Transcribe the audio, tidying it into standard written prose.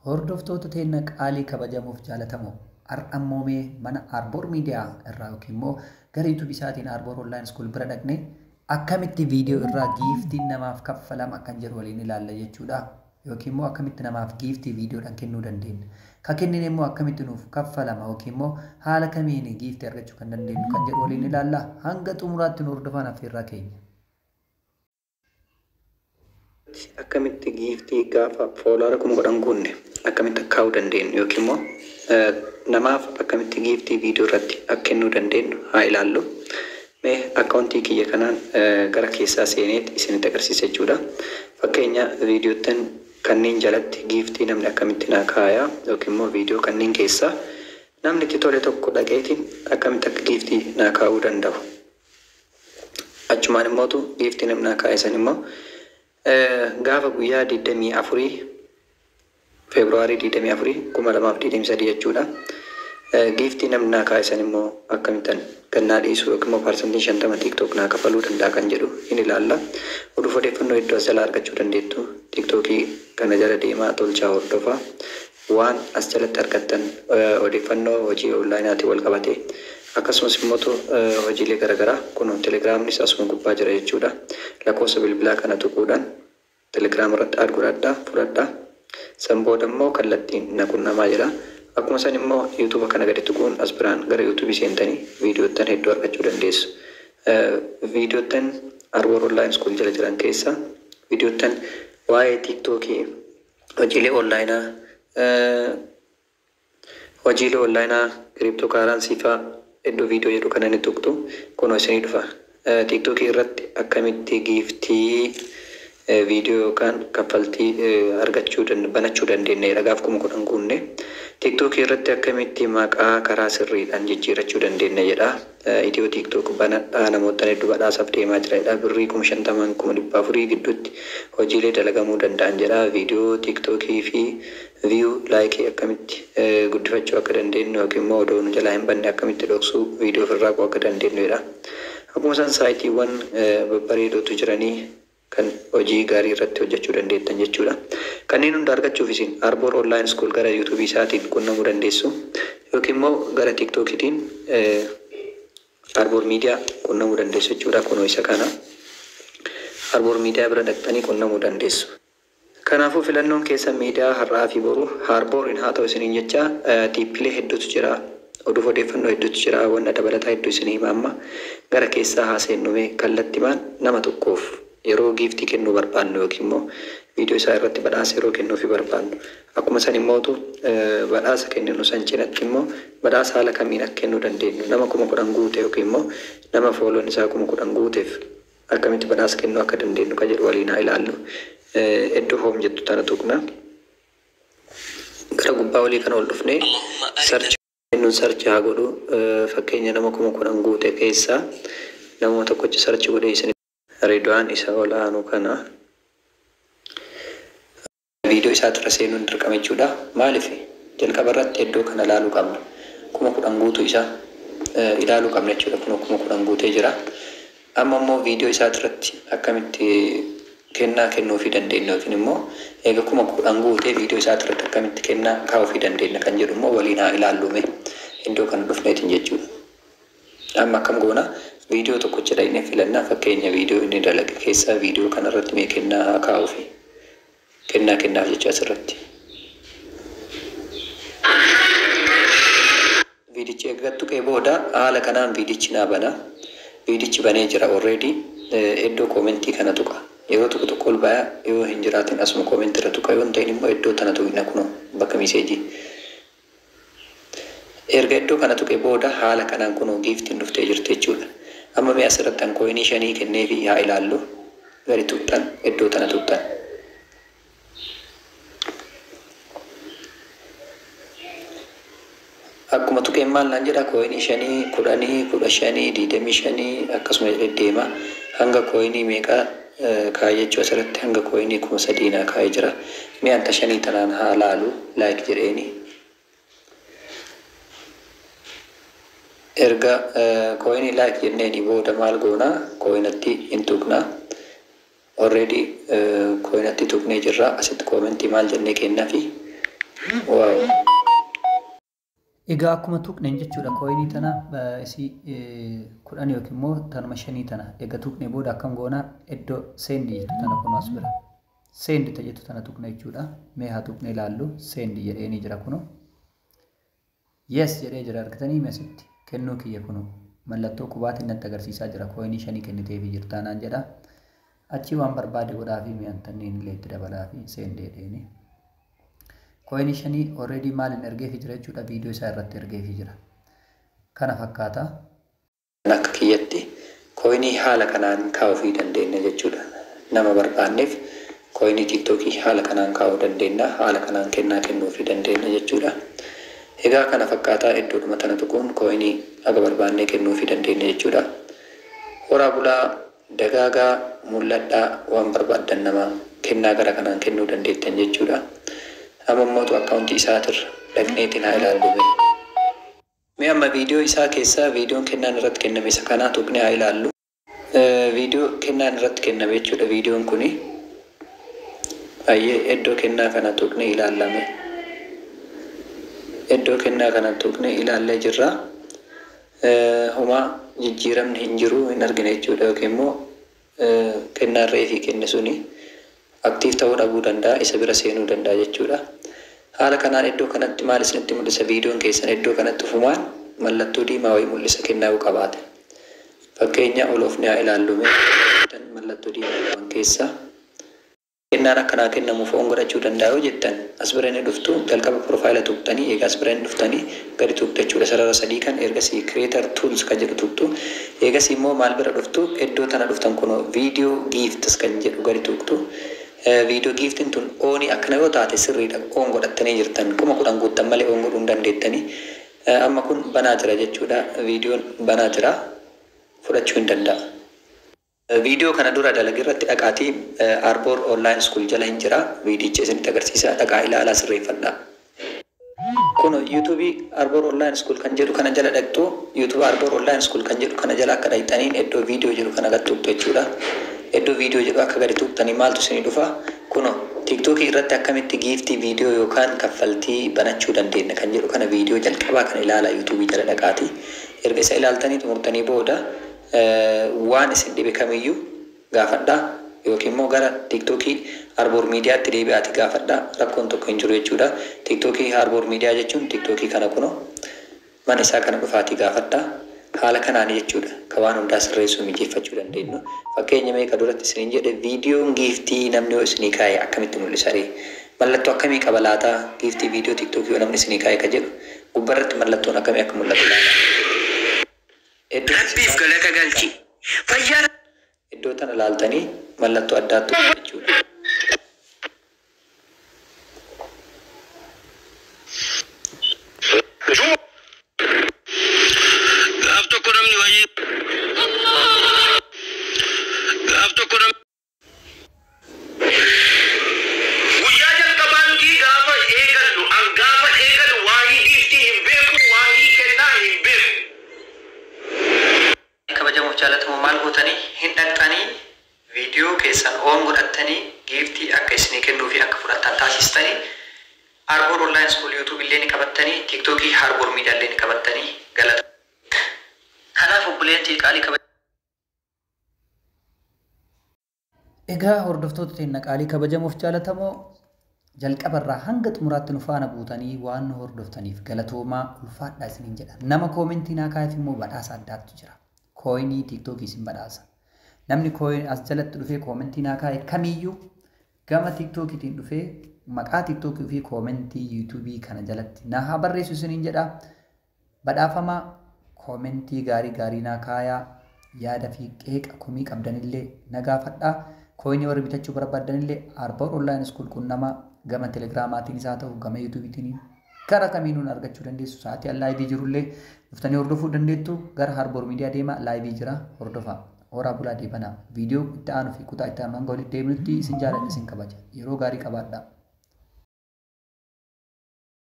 Hordoftoota teenya qaalii kabajamuuf jaalatamoo har'ammoo mana Arboor Miidiyaa irraa yookiin immoo gara YouTube isaatiin Arboor Online School bira dhaqnee akkamitti viidiyoo irraa giiftiin namaaf kaffalama kan jedhu waliin ilaalla jechuudha. Yookiin immoo akkamitti namaaf giiftii viidiyoodhaan kennuu dandeenya. Kan kennine immoo akkamitti nuuf kaffalama yookiin immoo haala kamiin giiftii argachuu kan dandeenyu kan jedhu waliin ilaalla. Hanga xumuraatti nu hordofaan affeerraa keenya. Akkamitti giiftii gaafa foolora kun godhan kunne akkamitti kaa'uu dandeenyu yookiin immoo namaaf akkamitti giiftii viidiyoo irratti akka kennuu dandeenyu haa ilaallu. Mee akkaawuntii kiyya kanaan gara keessaa seeneet isinitti agarsiisa jechuudha. Fakkeenya viidiyootan kanneen jalatti giiftii namni akkamitti naa kaayaa yookiin immoo viidiyoo kanneen keessaa namni itti tole tokko dhaqeetiin akkamitti akka giiftii naa kaa'uu danda'u. Achumaan immootu giiftii namni naa kaa'e san immoo gaafa guyyaa 24 Februaarii 24 2023 jechuudha. Giiftii namni naa kaa'e san immoo akkamittan gannaa dhiisuu yookiin immoo parsantii 50 TikTok naa kafaluu danda'a kan jedhu hin ilaalla. Oduuf odeeffannoo iddoo jalaa argachuu dandeettu TikTokii kana jala deemaa tolchaa hordofaa waan as jalatti argattan odeeffannoo hojii onlaayinaatiin wal qabate akkasumas immoo hojiilee garaagaraa kun telegiraamnis asuma gubbaa jira jechuudha. Lakkoofsa bilbilaa kana tuquudhaan telegiraam irratti aad godhadhaa fudhadhaa. San booda immoo kallattiin na qunnamaa jira. Akkuma san immoo yuutuuba kana gadi tuquun as biraan gara yuutuubii seentanii viidiyoottan hedduu argachuu dandeessu. Viidiyoottan Arboor Online School jala jiran keessa viidiyoottan waa'ee TikTokii hojiilee onlaayinaa kiriptoo kaaransii fa'aa hedduu viidiyoo jedhu kana ni tuqtu kunoo isinii dhufa. TikTokii irratti akkamitti giiftii viidiyoo yookaan kaffaltii banachuu dandeenya dhagaaf 10,000 guunne. TikTokii irratti akkamitti maqaa karaa sirriidhaan jijjiirachuu dandeenya jedha. Itiyoo TikTok banadhaa namoota hedduu badhaasaaf deemaa jira. Birrii 50,000 400 gidduutti hojiilee dalagamuu danda'an jedha. Viidiyoo TikTokii fi view laayikii akkamitti guddifachuu akka dandeenyu yookiin immoo odoo nu jalaa hin banne akkamitti dhoksuu viidiyoo ofirraa qo'uu akka dandeenyu jedha. Akkuma san saayitiiwwan babbareedootu jiranii kan hojii gaarii irratti hojjechuu dandeettan jechuudha. Kanneen hunda argachuuf isin Arboor Online School gara YouTube isaatiin qunnamuu dandeessu yookiin immoo gara TikTokiitiin Arboor Miidiyaa qunnamuu dandeessu jechuudha. Kunoo isa kana Arboor Miidiyaa bira dhaqxanii qunnamuu dandeessu. Kanaafuu filannoon keessa miidiyaa har'aa fi boru Arboorin haa ta'u isiniin jecha tiippilee hedduutu jira. Oduuf odeeffannoo hedduutu jira. Wanna dabalataa hedduu isinii hima amma gara keessaa haaseennume kallattimaan nama tokkoof yeroo giiftii kennuu barbaannu yookiin immoo viidiyoo isaa irratti badhaasa yeroo kennuufi barbaannu akkuma san immootu badhaasa kenninu san cinatti immoo badhaasa haala kamiin akka kennuu dandeenyu nama 10,000 guute yookiin immoo nama fooloon isaa 10,000 guuteef akkamitti badhaasa kennuu akka dandeenyu kan jedhu waliin haa ilaallu. Iddoo hoom jettu tana tuqna gara gubbaa olii kana ol dhufnee sarchi haa godhu. Fakkeenya nama 10,000 guute keessaa nama tokkochi sarchi godhee isin Ridwaan isa olaanuu kana viidiyoo isaa irra seenuun dirqama jechuudha. Maaliif jalqaba irratti iddoo kana ilaaluu qabna. 10,000 guutuu isaa ilaaluu qabna jechuudha. 10,000 guutee jira. Amma immoo viidiyoo isaa irratti akkamitti kennaa kennuufii dandeenya yookiin immoo eega 10,000 guutee viidiyoo isaa irratti akkamitti kennaa kaa'uufii dandeenya kan jedhu immoo waliin haa ilaallume iddoo kana dhufneetiin jechuudha. Amma akkam goona viidiyoo tokkocha dhaynee filannaa fakkeenya viidiyoo inni dalage keessaa viidiyoo kanarratti mee kennaa kaa'uufi kennaaf jecha asirratti. Viidichi eeggattu qee booda haala kanaan viidichi naa bana. Viidichi banee jira already. Iddoo koomentii kana tuqa. Yeroo tokko ol ba'aa yoo hin jiraatin asuma koomentii irra tuqa yoo hin ta'in immoo iddoo tana tuqina kunoo bakka miseejii. Erga iddoo kana tuqee booda haala kanaan kunoo giiftiin dhuftee jirti jechuudha. Amma mee asirratti kooinii 5 kenneefi haa ilaallu. Gadi tuqxan iddoo tana tuqxan. Akkuma tuqeen maal naan jedha kooinii 5 10 15 25 akkasuma deddeema hanga kooinii meeqaa kaa'ee jechuu asirratti hanga kooinii 3,000 kaa'ee jira. Mee anta 5 tanaan haa ilaalu laayik jedheeni. Erga kooinii laayik jenneeni booda maal goona kooinatti hin tuqna. Already koinatti tuqnee jirra asitti koomentii maal jennee kennaa fi Waaw. Egaa akkuma tuqneen jechuudha kooyinii tana isii kudhan yookiin immoo tanuma shanii tana egaa tuqnee booda akkam goona iddoo seendi jettu tana kun as bira seendi ta jettu tana tuqne jechuudha mee haa tuqnee ilaallu seendi jedheenii jira kuno yes jedhee jira argitanii mesitti kennuu kiyya kuno mallattoo qubaatiin natti agarsiisaa jira kooyinii shanii kenniteefii jirtaanaan jedha achi waan barbaade godhaa fi mi'aan tanneen illee itti dabalaa fi seendi jedheenii. Kooyinii shanii already maalin ergeefii jira jechuudha viidiyoo isaa irratti ergeefii jira. Kana fakkaata. Akka kiyyatti kooyinii haala kanaan kaa'uu dandeenya jechuudha. Nama barbaanneef kooyinii TikTokii haala kanaan kaa'uu dandeenya, haala kanaan kennaa kennuufii dandeenya jechuudha. Egaa kana fakkaataa iddoodhuma tana tuquun kooyinii aga barbaannee kennuufii dandeenya jechuudha. Horaa bulaa dagaagaa mul'adhaa waan barbaaddan nama kennaa gara kanaan kennuu dandeettan jechuudha. Amma mootu akkaawuntii isaatirra dhaqneetiin haa ilaallu. Mee amma viidiyoo isaa keessaa viidiyoon kennaan irratti kenname isa kanaa tuqnee haa ilaallu. Viidiyoo kennaan irratti kenname jechuudha viidiyoon kuni. Baay'ee iddoo kennaa kana tuqnee ilaallame. Iddoo kennaa kana tuqnee ilaallee jirra. Homaa jijjiiramni hin jiru hin argine jechuudha yookiin immoo kennaan reefii kenne suni aktiif ta'uu dhabuu danda'a isa bira seenuu danda'a jechuudha. Haala kanaan iddoo kanatti maal isinitti mul'isa viidiyoon keessan iddoo kanatti ufumaan mallattoo diimaa wayii mul'isa kennaa'uu qabaate. Fakkeenya oloofni haa ilaallume mallattoo diimaa qaban keessaa kennaan akkanaa kennamuuf oon godhachuu danda'u jettan as bira inni dhuftu jalqaba profaayila tuqxanii egaa as bira inni dhuftanii gadi tuqxu jechuudha sarara sadii kan ergasii creator tools kan jedhu tuqxu eegasii immoo maal bira dhuftu iddoo tana dhuftan kunoo viidiyoo giiftis kan jedhu gadi tuqxu. Viidiyoo giiftiin tun oonii akkana yoo taate sirriidha oon godhattanii jirtan kuma kudhan guuttan malee oon godhuu hin dandeettanii amma kun banaa jira jechuudha viidiyoon banaa jira fudhachuu hin danda'a. Viidiyoo kana dura dalagii irratti dhaqaatii Arboor Online School jala hin jira viidiyicha isinitti agarsiisa dhaqaa ilaalaa sirreeffadha. Kun yuutuubii Arboor Online School kan jedhu kana jala dhaqxu yuutuubii Arboor Online School kan jedhu kana jala akka dhaqxaniin iddoo viidiyoo jedhu kana gad tuqxu jechuudha. Iddoo viidiyoo jedhu akka gadi tuqxanii maaltu isinii dhufa kuno TikTokii irratti akkamitti giiftii viidiyoo yookaan kaffaltii banachuu dandeenya kan jedhu kana viidiyoo jalqabaa kana ilaalaa yuutuubii jala dhaqaatii erga isa ilaaltanii xumurtanii booda waan isin dhibe kamiyyuu gaafadhaa yookiin immoo gara TikTokii Arboor Miidiyaatti deebi'aati gaafadhaa rakkoon tokko hin jiru jechuudha. TikTokii Arboor Miidiyaa jechuun TikTokii kana kuno mana isaa kana dhufaatii gaafadhaa. Haala kanaan jechuudha ka waan hundaa sirreessuu mijeeffachuu dandeenyu. Fakkeenya meeqa duratti isiniin jedhe viidiyoon giiftii namni yoo isinii kaa'e akkamitti mul'isa ree mallattoo akkamii qaba laataa giiftii viidiyoo TikTokii yoo namni isinii kaa'e ka jedhu gubbarratti mallattoon akkamii akka mul'atu laata. Rabbiif galata galchi fayyaa iddoo tana laaltanii mallattoo addaattu jechuudha. Maal gootanii hin dhaqxanii viidiyoo keessan oon godhattanii giiftii akka isinii kennuu fi akka fudhattan taasistanii Arboor Online School YouTube illee ni qabattanii TikTokii Arboor Miidiyaa illee ni qabattanii galata. Kanaaf obboleettii qaalii Egaa hordoftoota teenya qaalii kabajamuuf jaalatamoo jalqabarraa hanga xumuraatti nu faana buutanii waan nu hordoftaniif galatoomaa ulfaadhaa isiniin jedha. Nama koomentii naa kaa'eef immoo badhaasa addaatu jira. Kooyinii TikTokii isin badhaasa. Namni kooyinii as jalatti dhufee koomentii naa kaa'e kamiyyuu gama TikTokiitiin dhufee maqaa TikTokii fi koomentii YouTubii kana jalatti na haa barreessu isiniin jedha. Badhaafamaa koomentii gaarii gaarii naa kaayaa yaada fi qeeqa komii qabdanillee na gaafadhaa. Kooyinii warri bitachuu barbaadanillee Arboor Online School qunnama gama Telegiraamaatiin isaa ta'u gama YouTubiitiin gara kamiinuun argachuu dandeessu. Sa'aatii laayivii jirullee dhuftanii hordofuu dandeettu. Gara Arboor Miidiyaa deemaa laayivii jira hordofaa. Horaa bulaa deebanaa. Viidiyoo itti aanuu fi kutaa itti aanu hanga walitti deebinutti isin jaaladha isin kabaja. Yeroo gaarii qabaadhaa.